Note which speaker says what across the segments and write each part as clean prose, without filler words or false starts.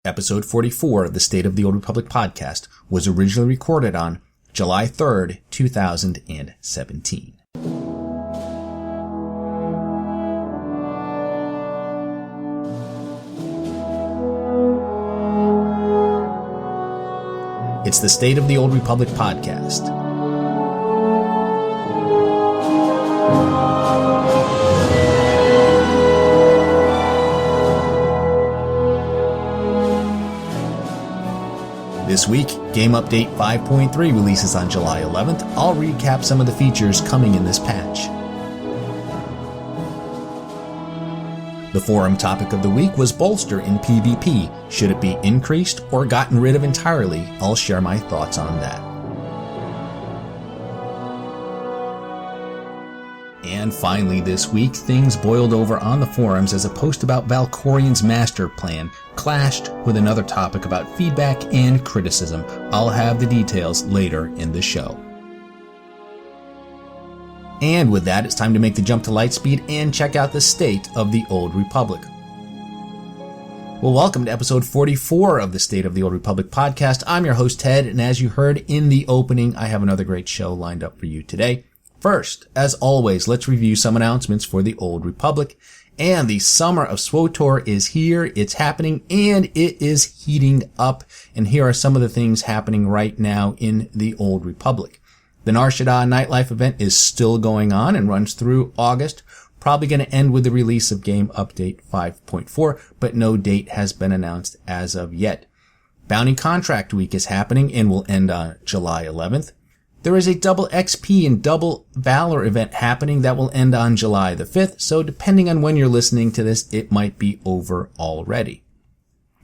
Speaker 1: Episode 44 of the State of the Old Republic podcast was originally recorded on July 3rd, 2017. It's the State of the Old Republic podcast. This week, Game Update 5.3 releases on July 11th. I'll recap some of the features coming in this patch. The forum topic of the week was Bolster in PvP. Should it be increased or gotten rid of entirely? I'll share my thoughts on that. And finally this week, things boiled over on the forums as a post about Valkorian's master plan clashed with another topic about feedback and criticism. I'll have the details later in the show. And with that, it's time to make the jump to Lightspeed and check out the State of the Old Republic. Well, welcome to episode 44 of the State of the Old Republic podcast. I'm your host, Ted, and as you heard in the opening, I have another great show lined up for you today. First, as always, let's review some announcements for the Old Republic. And the summer of SWTOR is here, it's happening, and it is heating up. And here are some of the things happening right now in the Old Republic. The Nar Shaddaa Nightlife event is still going on and runs through August. Probably going to end with the release of Game Update 5.4, but no date has been announced as of yet. Bounty Contract Week is happening and will end on July 11th. There is a double XP and double Valor event happening that will end on July the 5th, so depending on when you're listening to this, it might be over already.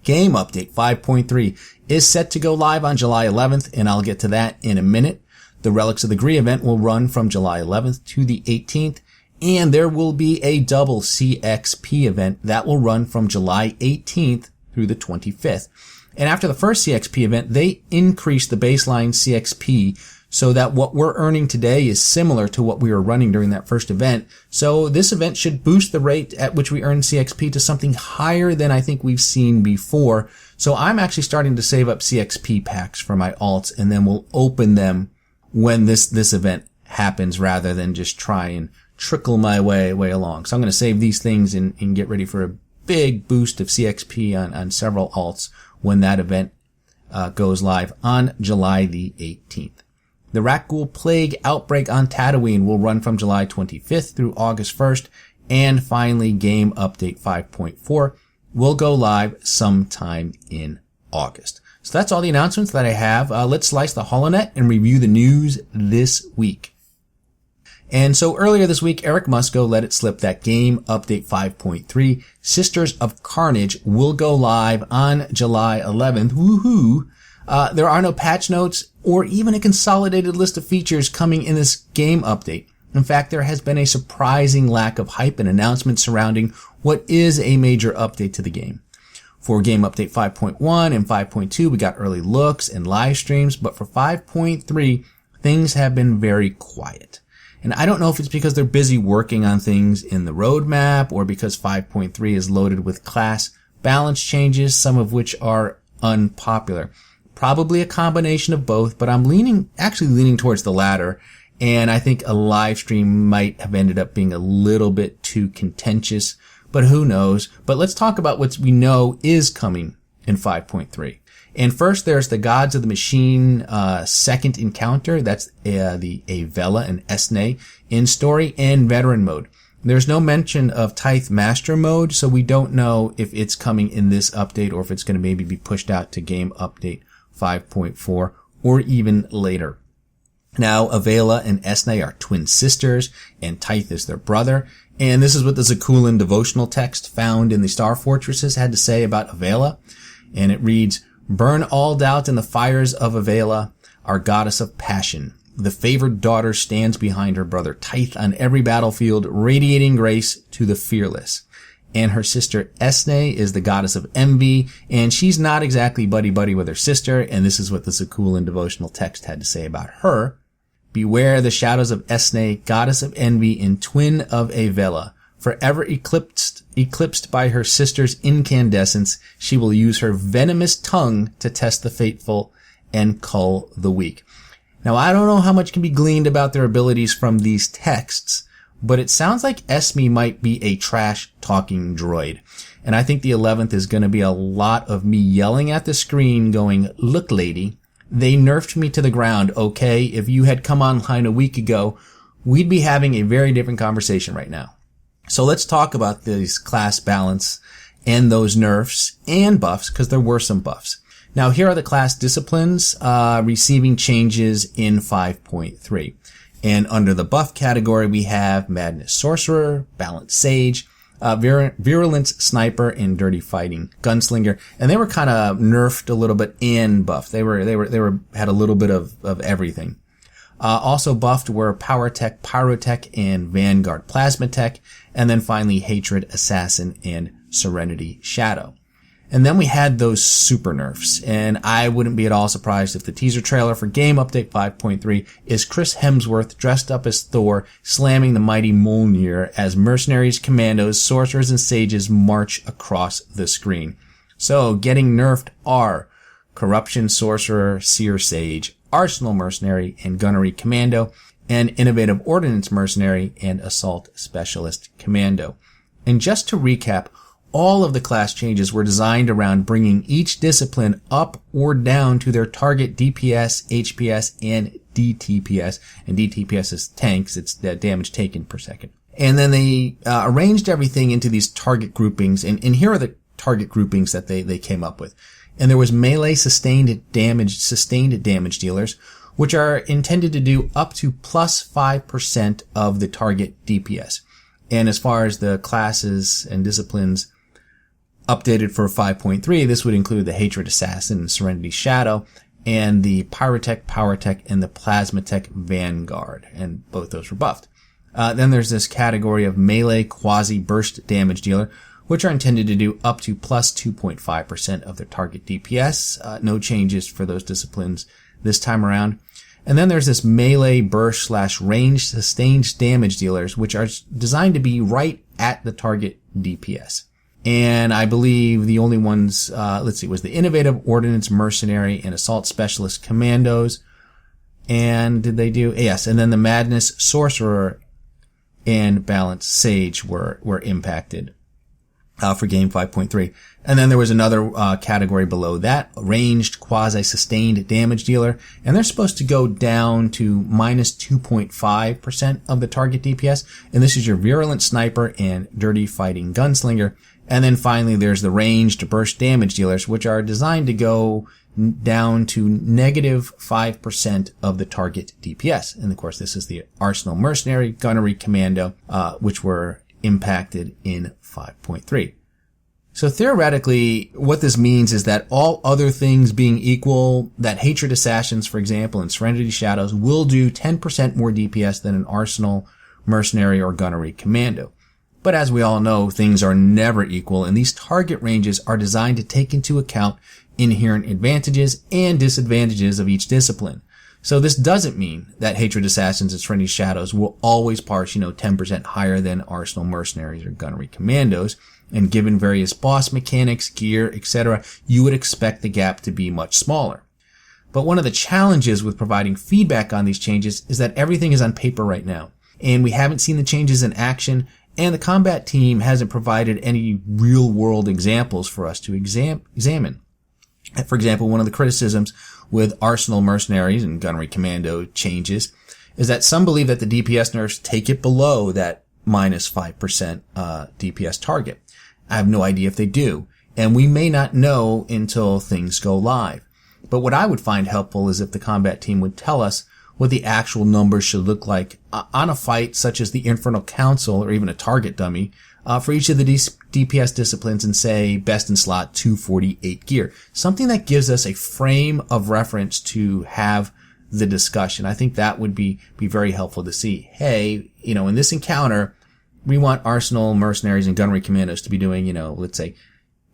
Speaker 1: Game Update 5.3 is set to go live on July 11th, and I'll get to that in a minute. The Relics of the Gree event will run from July 11th to the 18th, and there will be a double CXP event that will run from July 18th through the 25th. And after the first CXP event, they increased the baseline CXP so that what we're earning today is similar to what we were running during that first event. So this event should boost the rate at which we earn CXP to something higher than I think we've seen before. So I'm actually starting to save up CXP packs for my alts, and then we'll open them when this event happens rather than just try and trickle my way along. So I'm going to save these things and get ready for a big boost of CXP on several alts when that event goes live on July the 18th. The Rakghoul Plague Outbreak on Tatooine will run from July 25th through August 1st. And finally, Game Update 5.4 will go live sometime in August. So that's all the announcements that I have. Let's slice the HoloNet and review the news this week. And so earlier this week, Eric Musco let it slip that Game Update 5.3 Sisters of Carnage will go live on July 11th. Woohoo! There are no patch notes or even a consolidated list of features coming in this game update. In fact, there has been a surprising lack of hype and announcements surrounding what is a major update to the game. For Game Update 5.1 and 5.2, we got early looks and live streams, but for 5.3, things have been very quiet. And I don't know if it's because they're busy working on things in the roadmap or because 5.3 is loaded with class balance changes, some of which are unpopular. Probably a combination of both, but I'm actually leaning towards the latter, and I think a live stream might have ended up being a little bit too contentious, but who knows. But let's talk about what we know is coming in 5.3. And first, there's the Gods of the Machine second encounter. That's the Avella and Esne in story and veteran mode. There's no mention of Tithe Master mode, so we don't know if it's coming in this update or if it's going to maybe be pushed out to Game Update 5.4 or even later. Now, Avella and Esne are twin sisters, and Tithe is their brother. And this is what the Zakuulan devotional text found in the Star Fortresses had to say about Avella. And it reads, "Burn all doubt in the fires of Avella, our goddess of passion. The favored daughter stands behind her brother Tithe on every battlefield, radiating grace to the fearless." And her sister Esne is the goddess of envy, and she's not exactly buddy-buddy with her sister, and this is what the Zakuulan devotional text had to say about her. "Beware the shadows of Esne, goddess of envy and twin of Avella. Forever eclipsed by her sister's incandescence, she will use her venomous tongue to test the faithful and cull the weak. Now, I don't know how much can be gleaned about their abilities from these texts, but it sounds like Esme might be a trash-talking droid. And I think the 11th is going to be a lot of me yelling at the screen going, "Look, lady, they nerfed me to the ground, okay? If you had come online a week ago, we'd be having a very different conversation right now." So let's talk about this class balance and those nerfs and buffs, because there were some buffs. Now, here are the class disciplines receiving changes in 5.3. And under the buff category, we have Madness Sorcerer, Balance Sage, Virulence Sniper, and Dirty Fighting Gunslinger. And they were kind of nerfed a little bit and buffed. They had a little bit of everything. Also buffed were Power Tech, Pyrotech, and Vanguard Plasma Tech. And then finally, Hatred, Assassin, and Serenity Shadow. And then we had those super nerfs, and I wouldn't be at all surprised if the teaser trailer for Game Update 5.3 is Chris Hemsworth dressed up as Thor slamming the mighty Mjolnir as mercenaries, commandos, sorcerers, and sages march across the screen. So, getting nerfed are Corruption Sorcerer, Seer Sage, Arsenal Mercenary, and Gunnery Commando, and Innovative Ordnance Mercenary and Assault Specialist Commando. And just to recap, all of the class changes were designed around bringing each discipline up or down to their target DPS, HPS, and DTPS. And DTPS is tanks. It's the damage taken per second. And then they arranged everything into these target groupings. And here are the target groupings that they came up with. And there was melee sustained damage dealers, which are intended to do up to plus 5% of the target DPS. And as far as the classes and disciplines updated for 5.3, this would include the Hatred Assassin and Serenity Shadow, and the Pyrotech, Powertech, and the Plasmatech Vanguard, and both those were buffed. Then there's this category of melee quasi-burst damage dealer, which are intended to do up to plus 2.5% of their target DPS. No changes for those disciplines this time around. And then there's this melee burst / range sustained damage dealers, which are designed to be right at the target DPS. And I believe the only ones, was the Innovative Ordnance Mercenary and Assault Specialist Commandos. And did they do? Yes. And then the Madness Sorcerer and Balance Sage were impacted, for Game 5.3. And then there was another, category below that, Ranged Quasi-Sustained Damage Dealer. And they're supposed to go down to minus 2.5% of the target DPS. And this is your Virulent Sniper and Dirty Fighting Gunslinger. And then finally, there's the Ranged Burst Damage Dealers, which are designed to go down to negative 5% of the target DPS. And of course, this is the Arsenal Mercenary, Gunnery Commando, which were impacted in 5.3. So theoretically, what this means is that all other things being equal, that Hatred Assassins, for example, and Serenity Shadows will do 10% more DPS than an Arsenal Mercenary or Gunnery Commando. But as we all know, things are never equal, and these target ranges are designed to take into account inherent advantages and disadvantages of each discipline. So this doesn't mean that Hatred Assassins and Serenity Shadows will always parse, 10% higher than Arsenal Mercenaries or Gunnery Commandos. And given various boss mechanics, gear, etc., you would expect the gap to be much smaller. But one of the challenges with providing feedback on these changes is that everything is on paper right now, and we haven't seen the changes in action, and the combat team hasn't provided any real-world examples for us to examine. For example, one of the criticisms with Arsenal Mercenaries and Gunnery Commando changes is that some believe that the DPS nerfs take it below that minus 5% DPS target. I have no idea if they do, and we may not know until things go live. But what I would find helpful is if the combat team would tell us what the actual numbers should look like on a fight such as the Infernal Council or even a target dummy for each of the DPS disciplines and say best in slot 248 gear. Something that gives us a frame of reference to have the discussion. I think that would be very helpful to see. Hey, in this encounter, we want Arsenal Mercenaries and Gunnery Commandos to be doing, let's say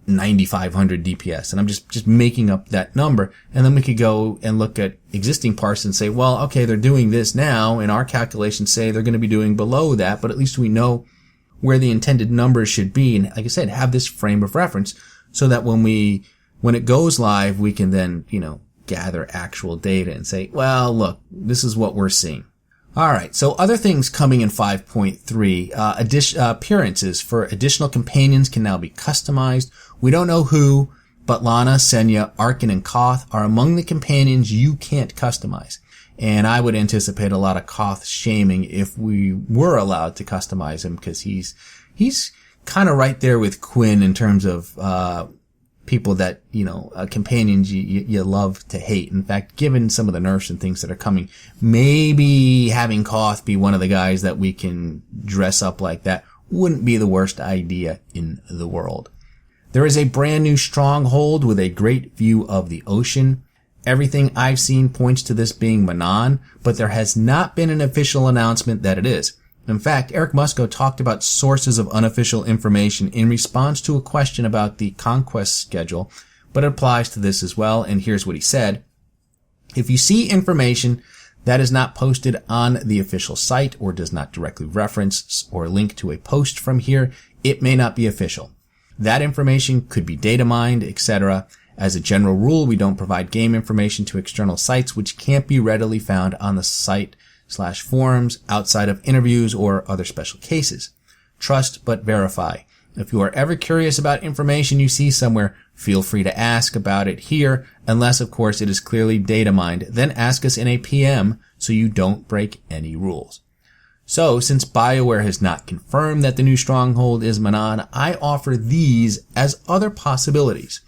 Speaker 1: 9,500 DPS. And I'm just making up that number. And then we could go and look at existing parts and say, well, okay, they're doing this now, and our calculations say they're going to be doing below that, but at least we know where the intended numbers should be. And like I said, have this frame of reference so that when it goes live, we can then, gather actual data and say, well, look, this is what we're seeing. All right. So other things coming in 5.3, appearances for additional companions can now be customized. We don't know who, but Lana, Senya, Arkin, and Koth are among the companions you can't customize. And I would anticipate a lot of Koth shaming if we were allowed to customize him, because he's kind of right there with Quinn in terms of, people that, companions you love to hate. In fact, given some of the nerfs and things that are coming, maybe having Koth be one of the guys that we can dress up like that wouldn't be the worst idea in the world. There is a brand new stronghold with a great view of the ocean. Everything I've seen points to this being Manan, but there has not been an official announcement that it is. In fact, Eric Musco talked about sources of unofficial information in response to a question about the conquest schedule, but it applies to this as well, and here's what he said. If you see information that is not posted on the official site or does not directly reference or link to a post from here, it may not be official. That information could be data mined, etc. As a general rule, we don't provide game information to external sites which can't be readily found on the site/forums outside of interviews or other special cases. Trust but verify. If you are ever curious about information you see somewhere, feel free to ask about it here, unless of course it is clearly data mined. Then ask us in a PM so you don't break any rules. So, since BioWare has not confirmed that the new stronghold is Manan, I offer these as other possibilities.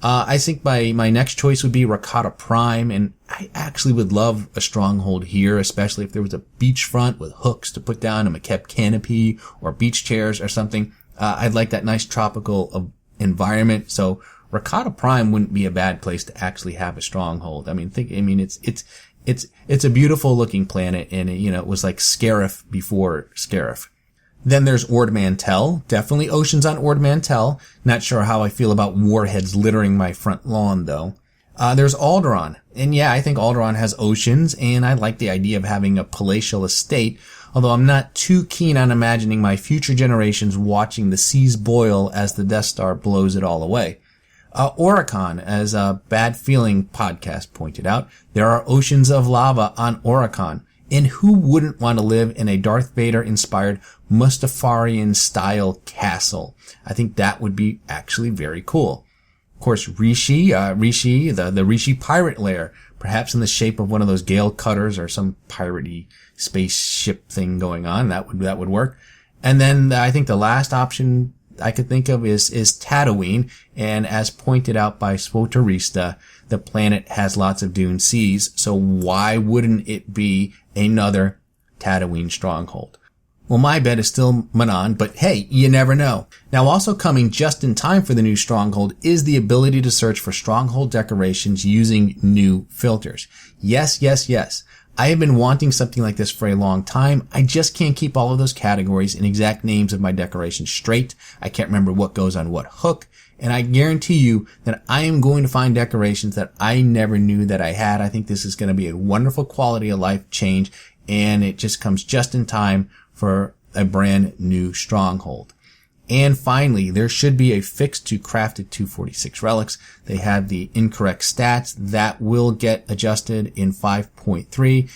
Speaker 1: I think my next choice would be Rakata Prime, and I actually would love a stronghold here, especially if there was a beachfront with hooks to put down a Makeb canopy or beach chairs or something. I'd like that nice tropical environment, so Rakata Prime wouldn't be a bad place to actually have a stronghold. It's a beautiful looking planet, and it was like Scarif before Scarif. Then there's Ord Mantell. Definitely oceans on Ord Mantell. Not sure how I feel about warheads littering my front lawn, though. There's Alderaan. And yeah, I think Alderaan has oceans, and I like the idea of having a palatial estate, although I'm not too keen on imagining my future generations watching the seas boil as the Death Star blows it all away. Oricon, as a Bad Feeling podcast pointed out, there are oceans of lava on Oricon. And who wouldn't want to live in a Darth Vader-inspired Mustafarian-style castle? I think that would be actually very cool. Of course, Rishi, the Rishi pirate lair, perhaps in the shape of one of those Gale cutters or some piratey spaceship thing going on. That would work. And then I think the last option I could think of is Tatooine. And as pointed out by Swotarista, the planet has lots of dune seas, so why wouldn't it be another Tatooine stronghold? Well, my bet is still Manan, but hey, you never know. Now, also coming just in time for the new stronghold is the ability to search for stronghold decorations using new filters. Yes. I have been wanting something like this for a long time. I just can't keep all of those categories and exact names of my decorations straight. I can't remember what goes on what hook. And I guarantee you that I am going to find decorations that I never knew that I had. I think this is going to be a wonderful quality of life change, and it just comes just in time for a brand new stronghold. And finally, there should be a fix to crafted 246 relics. They have the incorrect stats that will get adjusted in 5.3.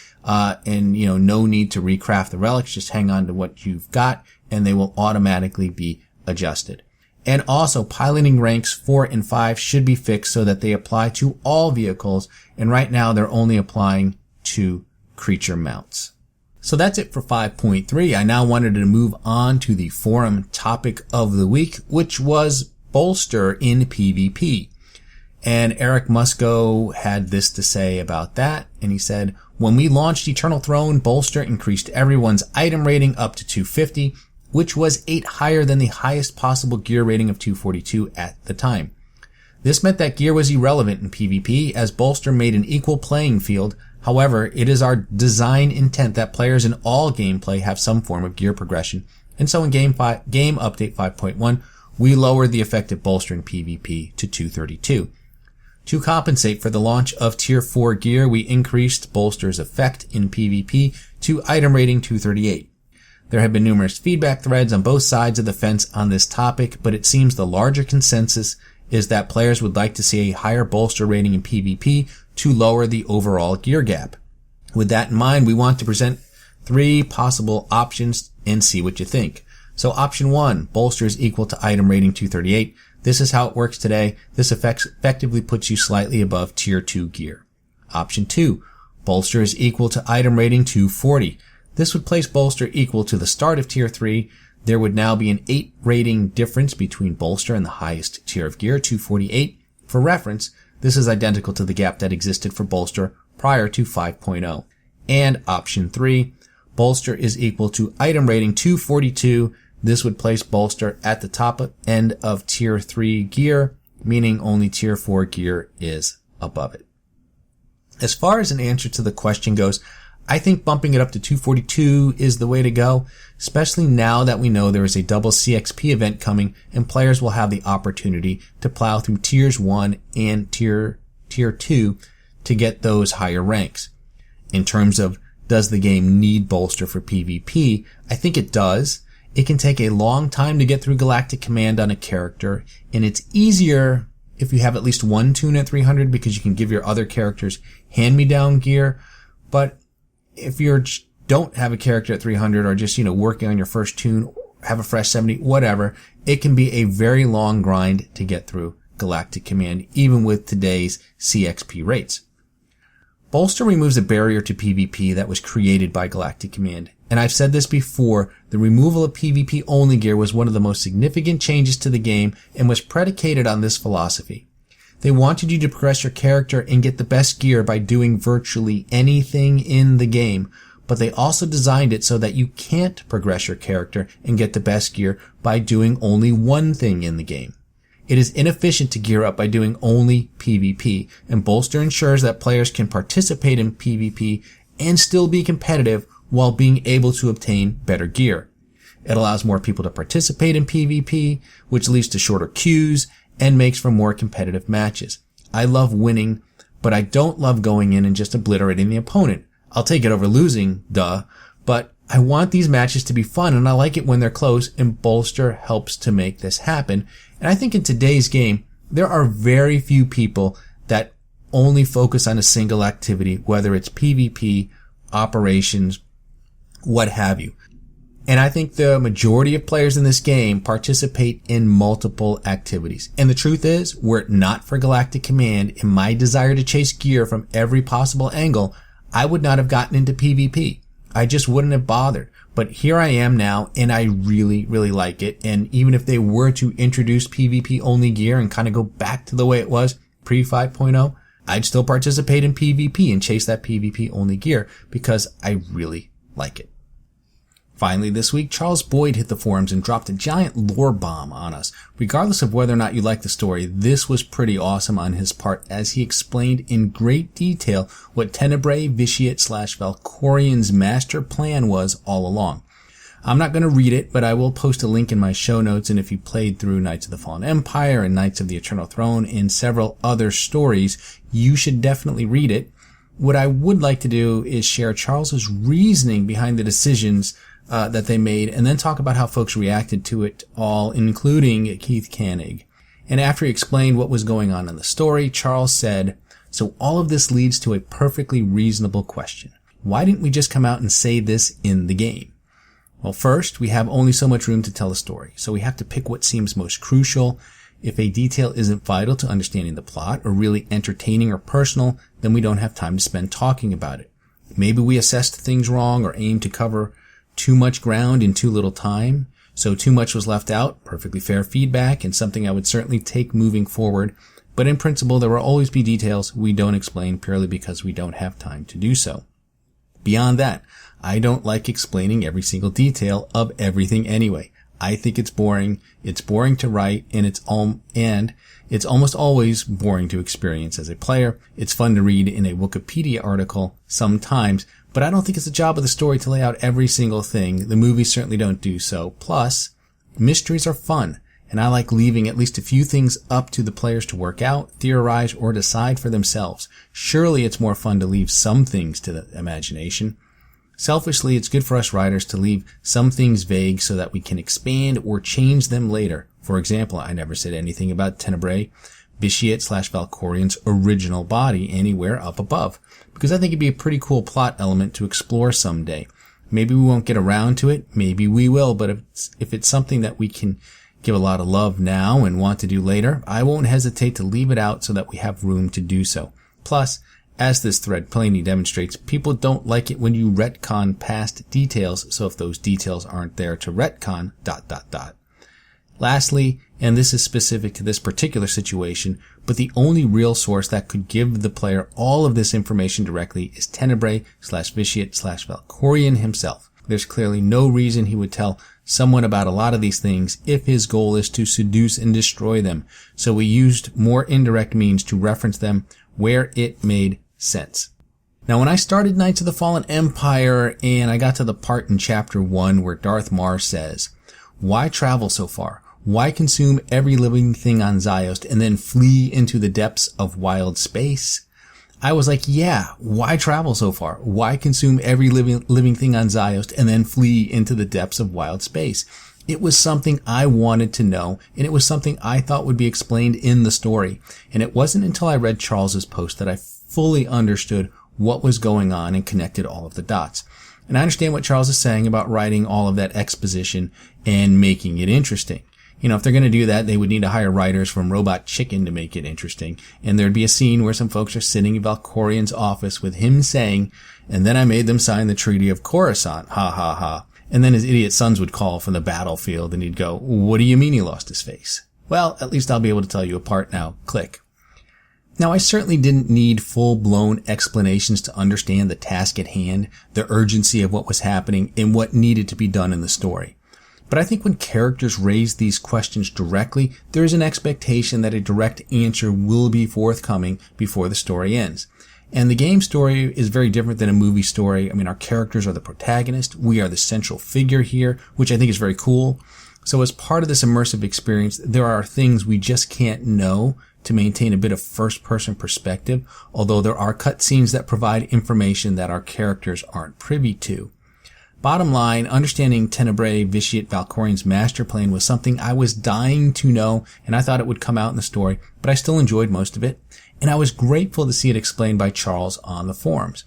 Speaker 1: And no need to recraft the relics. Just hang on to what you've got and they will automatically be adjusted. And also, piloting ranks 4 and 5 should be fixed so that they apply to all vehicles. And right now, they're only applying to creature mounts. So that's it for 5.3. I now wanted to move on to the forum topic of the week, which was Bolster in PvP. And Eric Musco had this to say about that. And he said, when we launched Eternal Throne, Bolster increased everyone's item rating up to 250. Which was 8 higher than the highest possible gear rating of 242 at the time. This meant that gear was irrelevant in PvP, as Bolster made an equal playing field. However, it is our design intent that players in all gameplay have some form of gear progression, and so in Game Update 5.1, we lowered the effective Bolster in PvP to 232. To compensate for the launch of Tier 4 gear, we increased Bolster's effect in PvP to item rating 238. There have been numerous feedback threads on both sides of the fence on this topic, but it seems the larger consensus is that players would like to see a higher bolster rating in PvP to lower the overall gear gap. With that in mind, we want to present 3 possible options and see what you think. So option 1, bolster is equal to item rating 238. This is how it works today. This effectively puts you slightly above tier 2 gear. Option 2, bolster is equal to item rating 240. This would place bolster equal to the start of tier 3. There would now be an 8 rating difference between bolster and the highest tier of gear, 248. For reference, this is identical to the gap that existed for bolster prior to 5.0. And option 3, bolster is equal to item rating 242. This would place bolster at the top end of tier 3 gear, meaning only tier 4 gear is above it. As far as an answer to the question goes, I think bumping it up to 242 is the way to go, especially now that we know there is a double CXP event coming and players will have the opportunity to plow through tiers 1 and tier 2 to get those higher ranks. In terms of does the game need bolster for PvP, I think it does. It can take a long time to get through Galactic Command on a character, and it's easier if you have at least one tune at 300 because you can give your other characters hand-me-down gear, but if you don't have a character at 300 or just, working on your first tune, have a fresh 70, whatever, it can be a very long grind to get through Galactic Command, even with today's CXP rates. Bolster removes a barrier to PvP that was created by Galactic Command. And I've said this before, the removal of PvP only gear was one of the most significant changes to the game and was predicated on this philosophy. They wanted you to progress your character and get the best gear by doing virtually anything in the game, but they also designed it so that you can't progress your character and get the best gear by doing only one thing in the game. It is inefficient to gear up by doing only PvP, and Bolster ensures that players can participate in PvP and still be competitive while being able to obtain better gear. It allows more people to participate in PvP, which leads to shorter queues and makes for more competitive matches. I love winning, but I don't love going in and just obliterating the opponent. I'll take it over losing, but I want these matches to be fun, and I like it when they're close, and Bolster helps to make this happen. And I think in today's game, there are very few people that only focus on a single activity, whether it's PvP, operations, what have you. And I think the majority of players in this game participate in multiple activities. And the truth is, were it not for Galactic Command and my desire to chase gear from every possible angle, I would not have gotten into PvP. I just wouldn't have bothered. But here I am now, and I really, really like it. And even if they were to introduce PvP only gear and kind of go back to the way it was pre 5.0, I'd still participate in PvP and chase that PvP only gear because I really like it. Finally, this week, Charles Boyd hit the forums and dropped a giant lore bomb on us. Regardless of whether or not you like the story, this was pretty awesome on his part as he explained in great detail what Tenebrae Vitiate / Valkorian's master plan was all along. I'm not going to read it, but I will post a link in my show notes, and if you played through Knights of the Fallen Empire and Knights of the Eternal Throne and several other stories, you should definitely read it. What I would like to do is share Charles's reasoning behind the decisions that they made, and then talk about how folks reacted to it all, including Keith Koenig. And after he explained what was going on in the story, Charles said, "So all of this leads to a perfectly reasonable question. Why didn't we just come out and say this in the game? Well, first, we have only so much room to tell a story, so we have to pick what seems most crucial. If a detail isn't vital to understanding the plot, or really entertaining or personal, then we don't have time to spend talking about it. Maybe we assessed things wrong or aimed to cover too much ground in too little time, so too much was left out, perfectly fair feedback, and something I would certainly take moving forward, but in principle there will always be details we don't explain purely because we don't have time to do so. Beyond that, I don't like explaining every single detail of everything anyway. I think it's boring to write, and it's almost always boring to experience as a player. It's fun to read in a Wikipedia article sometimes, but I don't think it's the job of the story to lay out every single thing. The movies certainly don't do so. Plus, mysteries are fun, and I like leaving at least a few things up to the players to work out, theorize, or decide for themselves. Surely it's more fun to leave some things to the imagination. Selfishly, it's good for us writers to leave some things vague so that we can expand or change them later. For example, I never said anything about Tenebrae Vitiate/Valkorian's original body anywhere up above, because I think it'd be a pretty cool plot element to explore someday. Maybe we won't get around to it, maybe we will, but if it's something that we can give a lot of love now and want to do later, I won't hesitate to leave it out so that we have room to do so. Plus, as this thread plainly demonstrates, people don't like it when you retcon past details, so if those details aren't there to retcon, ... Lastly, and this is specific to this particular situation, but the only real source that could give the player all of this information directly is Tenebrae/Vitiate/Valkorian himself. There's clearly no reason he would tell someone about a lot of these things if his goal is to seduce and destroy them, so we used more indirect means to reference them where it made sense. Now, when I started Knights of the Fallen Empire and I got to the part in Chapter 1 where Darth Mar says, "Why travel so far? Why consume every living thing on Ziost and then flee into the depths of wild space?" I was like, yeah, why travel so far? Why consume every living thing on Ziost and then flee into the depths of wild space? It was something I wanted to know, and it was something I thought would be explained in the story. And it wasn't until I read Charles's post that I fully understood what was going on and connected all of the dots. And I understand what Charles is saying about writing all of that exposition and making it interesting. You know, if they're going to do that, they would need to hire writers from Robot Chicken to make it interesting. And there'd be a scene where some folks are sitting in Valkorian's office with him saying, "And then I made them sign the Treaty of Coruscant, ha ha ha." And then his idiot sons would call from the battlefield and he'd go, "What do you mean he lost his face?" Well, at least I'll be able to tell you apart now. Click. Now, I certainly didn't need full-blown explanations to understand the task at hand, the urgency of what was happening, and what needed to be done in the story. But I think when characters raise these questions directly, there is an expectation that a direct answer will be forthcoming before the story ends. And the game story is very different than a movie story. I mean, our characters are the protagonist. We are the central figure here, which I think is very cool. So as part of this immersive experience, there are things we just can't know to maintain a bit of first-person perspective, although there are cutscenes that provide information that our characters aren't privy to. Bottom line, understanding Tenebrae Vitiate/Valkorian's master plan was something I was dying to know, and I thought it would come out in the story, but I still enjoyed most of it, and I was grateful to see it explained by Charles on the forums.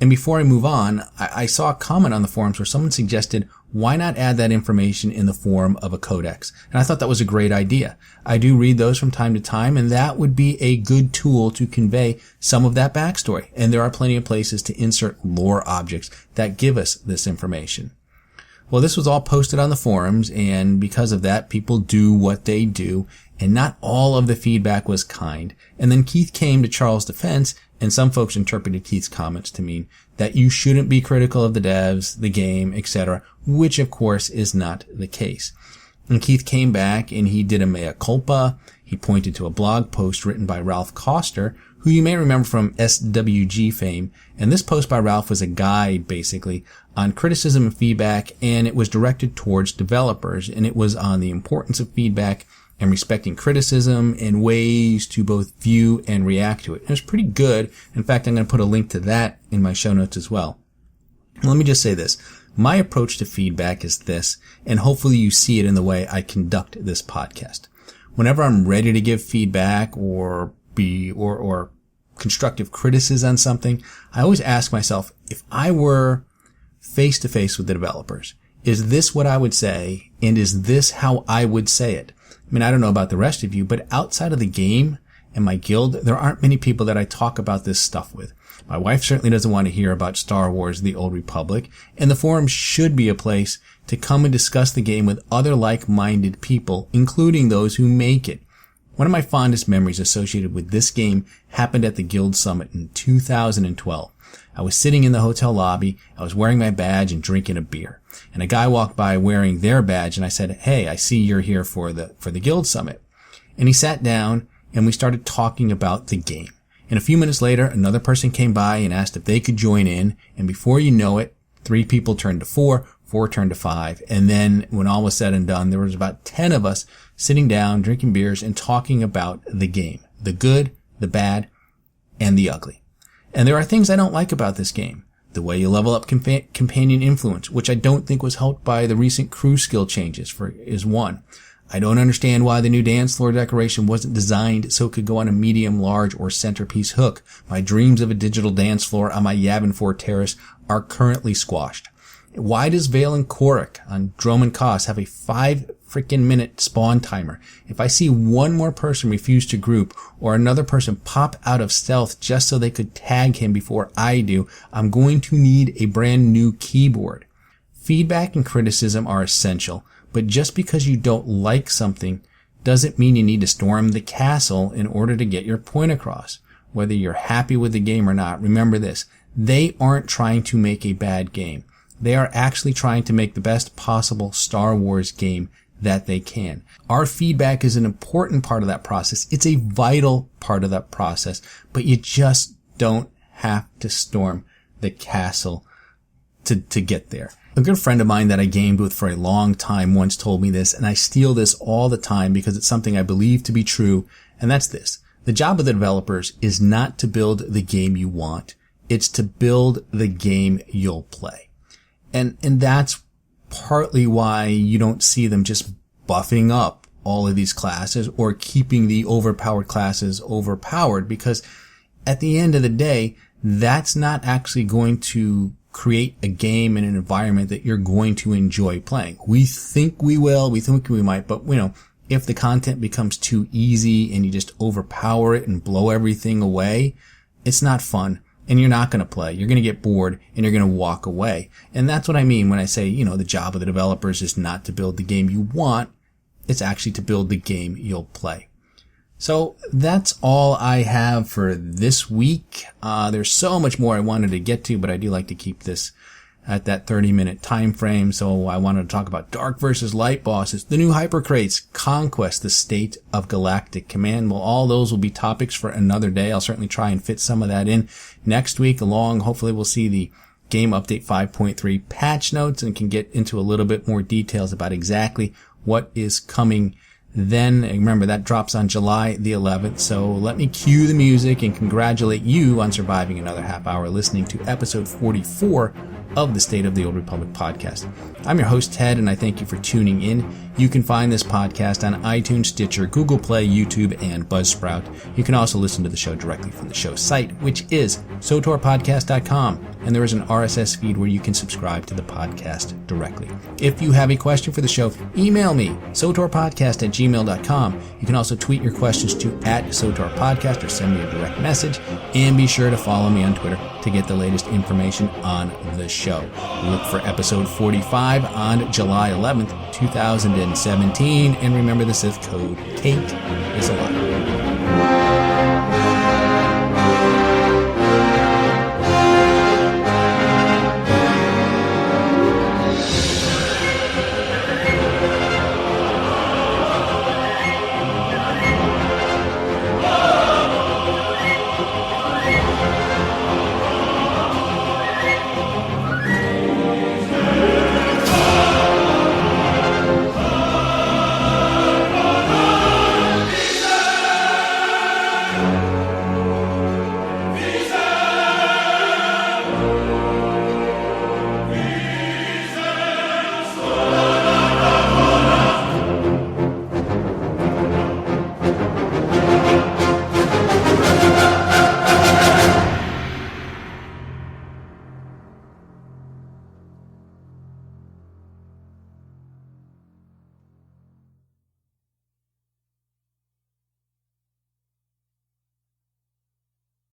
Speaker 1: And before I move on, I saw a comment on the forums where someone suggested, why not add that information in the form of a codex? And I thought that was a great idea. I do read those from time to time, and that would be a good tool to convey some of that backstory. And there are plenty of places to insert lore objects that give us this information. Well, this was all posted on the forums, and because of that, people do what they do, and not all of the feedback was kind. And then Keith came to Charles' defense, and some folks interpreted Keith's comments to mean that you shouldn't be critical of the devs, the game, etc., which of course is not the case. And Keith came back and he did a mea culpa. He pointed to a blog post written by Ralph Koster, who you may remember from SWG fame. And this post by Ralph was a guide, basically, on criticism and feedback, and it was directed towards developers, and it was on the importance of feedback and respecting criticism and ways to both view and react to it. It was pretty good. In fact, I'm going to put a link to that in my show notes as well. Let me just say this. My approach to feedback is this, and hopefully you see it in the way I conduct this podcast. Whenever I'm ready to give feedback or constructive criticism on something, I always ask myself, if I were face to face with the developers, is this what I would say, and is this how I would say it? I mean, I don't know about the rest of you, but outside of the game and my guild, there aren't many people that I talk about this stuff with. My wife certainly doesn't want to hear about Star Wars: The Old Republic, and the forums should be a place to come and discuss the game with other like-minded people, including those who make it. One of my fondest memories associated with this game happened at the Guild Summit in 2012. I was sitting in the hotel lobby, I was wearing my badge and drinking a beer. And a guy walked by wearing their badge, and I said, "Hey, I see you're here for the Guild Summit." And he sat down and we started talking about the game. And a few minutes later, another person came by and asked if they could join in, and before you know it, 3 people turned to 4 turned to 5, and then when all was said and done, there was about 10 of us sitting down, drinking beers, and talking about the game. The good, the bad, and the ugly. And there are things I don't like about this game. The way you level up companion influence, which I don't think was helped by the recent crew skill changes, is one. I don't understand why the new dance floor decoration wasn't designed so it could go on a medium, large, or centerpiece hook. My dreams of a digital dance floor on my Yavin 4 terrace are currently squashed. Why does Vale and Korik on Drome and Kos have a 5 freaking minute spawn timer? If I see one more person refuse to group or another person pop out of stealth just so they could tag him before I do, I'm going to need a brand new keyboard. Feedback and criticism are essential, but just because you don't like something doesn't mean you need to storm the castle in order to get your point across. Whether you're happy with the game or not, remember this: they aren't trying to make a bad game. They are actually trying to make the best possible Star Wars game that they can. Our feedback is an important part of that process. It's a vital part of that process, but you just don't have to storm the castle to get there. A good friend of mine that I gamed with for a long time once told me this, and I steal this all the time because it's something I believe to be true, and that's this: the job of the developers is not to build the game you want, it's to build the game you'll play. And that's partly why you don't see them just buffing up all of these classes or keeping the overpowered classes overpowered, because at the end of the day, that's not actually going to create a game and an environment that you're going to enjoy playing. We think we will, we think we might, but if the content becomes too easy and you just overpower it and blow everything away, it's not fun. And you're not going to play. You're going to get bored and you're going to walk away. And that's what I mean when I say, the job of the developers is not to build the game you want. It's actually to build the game you'll play. So that's all I have for this week. There's so much more I wanted to get to, but I do like to keep this at that 30-minute time frame. So I wanted to talk about Dark versus Light bosses, the new hypercrates, Conquest, the state of Galactic Command. Well, all those will be topics for another day. I'll certainly try and fit some of that in next week along. Hopefully we'll see the Game Update 5.3 patch notes and can get into a little bit more details about exactly what is coming then. Remember, that drops on July the 11th. So let me cue the music and congratulate you on surviving another half hour listening to episode 44 of the State of the Old Republic podcast. I'm your host, Ted, and I thank you for tuning in. You can find this podcast on iTunes, Stitcher, Google Play, YouTube, and Buzzsprout. You can also listen to the show directly from the show's site, which is sotorpodcast.com, and there is an RSS feed where you can subscribe to the podcast directly. If you have a question for the show, email me, sotorpodcast@gmail.com. You can also tweet your questions to @sotorpodcast or send me a direct message, and be sure to follow me on Twitter to get the latest information on the show. Look for episode 45 on July 11th, 2017, and remember the Sith code: Kate is alive.